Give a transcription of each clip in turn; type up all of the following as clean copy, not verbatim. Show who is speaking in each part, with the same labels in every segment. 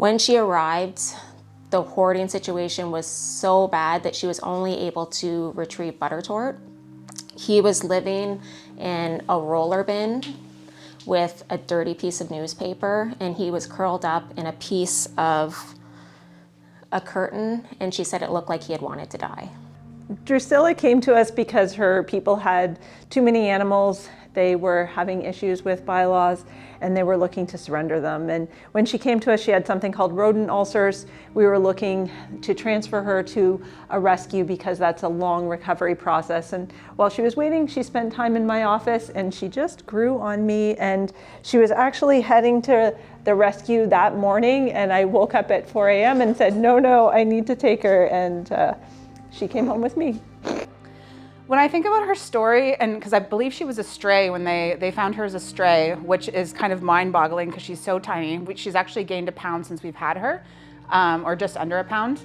Speaker 1: When she arrived, the hoarding situation was so bad that she was only able to retrieve Buttertort. He was living in a roller bin with a dirty piece of newspaper, and he was curled up in a piece of a curtain, and she said it looked like he had wanted to die.
Speaker 2: Drusilla came to us because her people had too many animals. They were having issues with bylaws and they were looking to surrender them. And when she came to us, she had something called rodent ulcers. We were looking to transfer her to a rescue because that's a long recovery process. And while she was waiting, she spent time in my office and she just grew on me. And she was actually heading to the rescue that morning. And I woke up at 4 a.m. and said, no, I need to take her. And she came home with me.
Speaker 3: When I think about her story, and because I believe she was a stray when they found her as a stray, which is kind of mind-boggling because she's so tiny. She's actually gained a pound since we've had her, or just under a pound.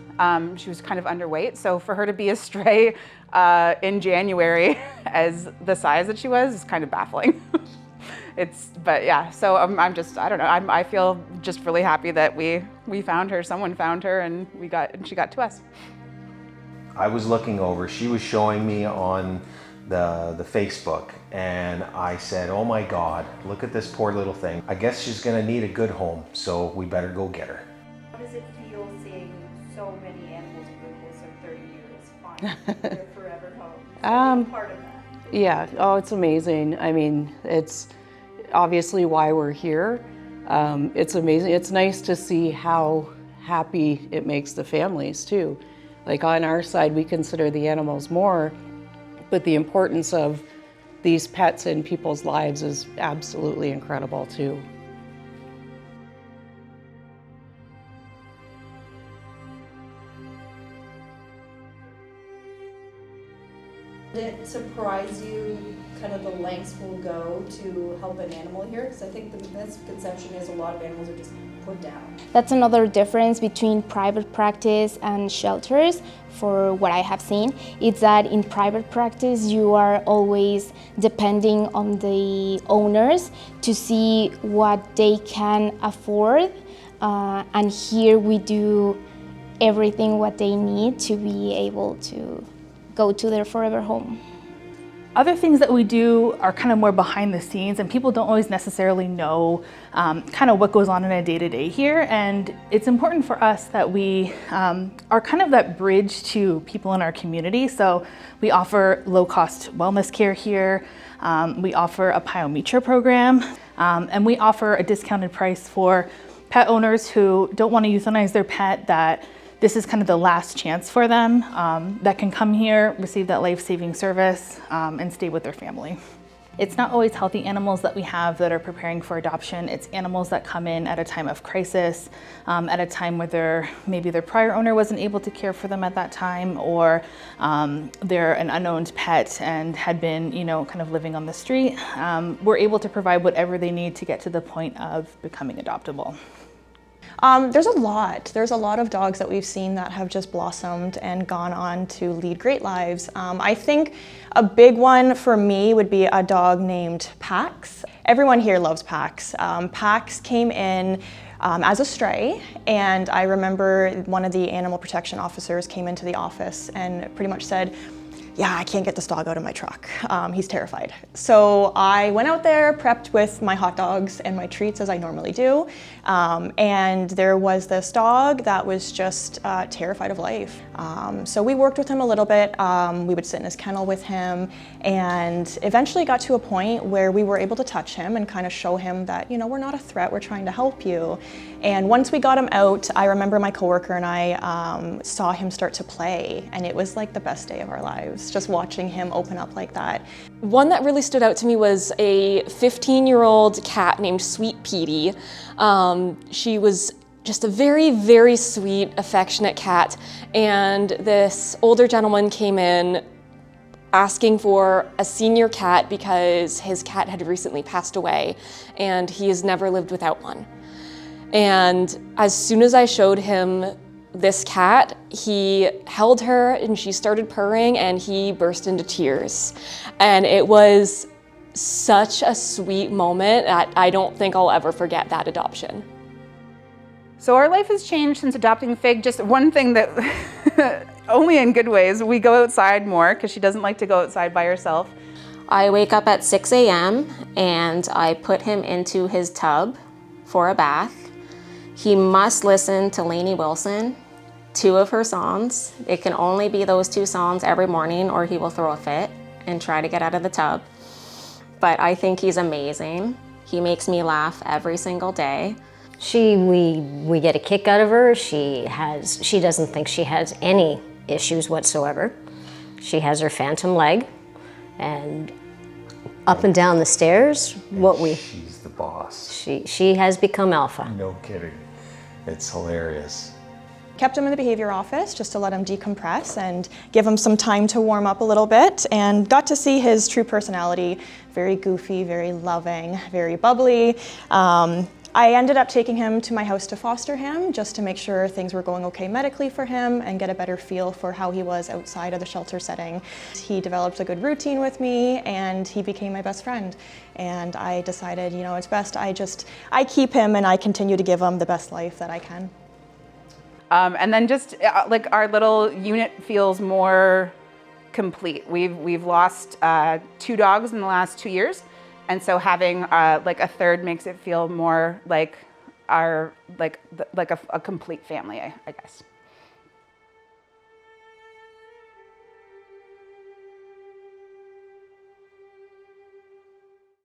Speaker 3: She was kind of underweight, so for her to be a stray in January as the size that she was is kind of baffling. But yeah, so I don't know, I feel just really happy that we found her, someone found her, and she got to us.
Speaker 4: I was looking over, she was showing me on the Facebook, and I said, oh my God, look at this poor little thing. I guess she's gonna need a good home, so we better go get her.
Speaker 5: How does it feel seeing so many animals in the course of 30 years find their forever home? So part of that.
Speaker 6: Yeah, oh, it's amazing. I mean, it's obviously why we're here. It's amazing. It's nice to see how happy it makes the families too. Like on our side, we consider the animals more, but the importance of these pets in people's lives is absolutely incredible too.
Speaker 5: Did it surprise you kind of the lengths we'll go to help an animal here? Because I think the misconception is a lot of animals are just put down.
Speaker 7: That's another difference between private practice and shelters. For what I have seen, it's that in private practice you are always depending on the owners to see what they can afford, and here we do everything what they need to be able to go to their forever home.
Speaker 8: Other things that we do are kind of more behind the scenes, and people don't always necessarily know kind of what goes on in a day-to-day here. And it's important for us that we are kind of that bridge to people in our community. So we offer low-cost wellness care here. We offer a pyometra program, and we offer a discounted price for pet owners who don't want to euthanize their pet, that this is kind of the last chance for them, that can come here, receive that life-saving service, and stay with their family. It's not always healthy animals that we have that are preparing for adoption. It's animals that come in at a time of crisis, at a time where maybe their prior owner wasn't able to care for them at that time, or they're an unowned pet and had been, kind of living on the street. We're able to provide whatever they need to get to the point of becoming adoptable.
Speaker 9: There's a lot of dogs that we've seen that have just blossomed and gone on to lead great lives. I think a big one for me would be a dog named Pax. Everyone here loves Pax. Pax came in as a stray, and I remember one of the animal protection officers came into the office and pretty much said, yeah, I can't get this dog out of my truck. He's terrified. So I went out there, prepped with my hot dogs and my treats as I normally do. And there was this dog that was just terrified of life. So we worked with him a little bit. We would sit in his kennel with him, and eventually got to a point where we were able to touch him and kind of show him that, we're not a threat, we're trying to help you. And once we got him out, I remember my coworker and I saw him start to play, and it was like the best day of our lives, just watching him open up like that.
Speaker 1: One that really stood out to me was a 15-year-old cat named Sweet Petey. She was just a very, very sweet, affectionate cat, and this older gentleman came in asking for a senior cat because his cat had recently passed away and he has never lived without one. And as soon as I showed him this cat, he held her and she started purring and he burst into tears. And it was such a sweet moment that I don't think I'll ever forget that adoption.
Speaker 3: So our life has changed since adopting Fig. Just one thing that, only in good ways, we go outside more because she doesn't like to go outside by herself.
Speaker 10: I wake up at 6 a.m. and I put him into his tub for a bath. He must listen to Lainey Wilson, 2 of her songs. It can only be those 2 songs every morning or he will throw a fit and try to get out of the tub. But I think he's amazing. He makes me laugh every single day.
Speaker 11: We get a kick out of her. She doesn't think she has any issues whatsoever. She has her phantom leg, and up and down the stairs,
Speaker 4: She's the boss.
Speaker 11: she has become alpha.
Speaker 4: No kidding. It's hilarious.
Speaker 9: Kept him in the behavior office just to let him decompress and give him some time to warm up a little bit, and got to see his true personality. Very goofy, very loving, very bubbly. I ended up taking him to my house to foster him just to make sure things were going okay medically for him and get a better feel for how he was outside of the shelter setting. He developed a good routine with me and he became my best friend. And I decided, you know, it's best I keep him and I continue to give him the best life that I can.
Speaker 3: And then just like our little unit feels more complete. We've lost 2 dogs in the last 2 years. And so having like a third makes it feel more like a complete family, I guess.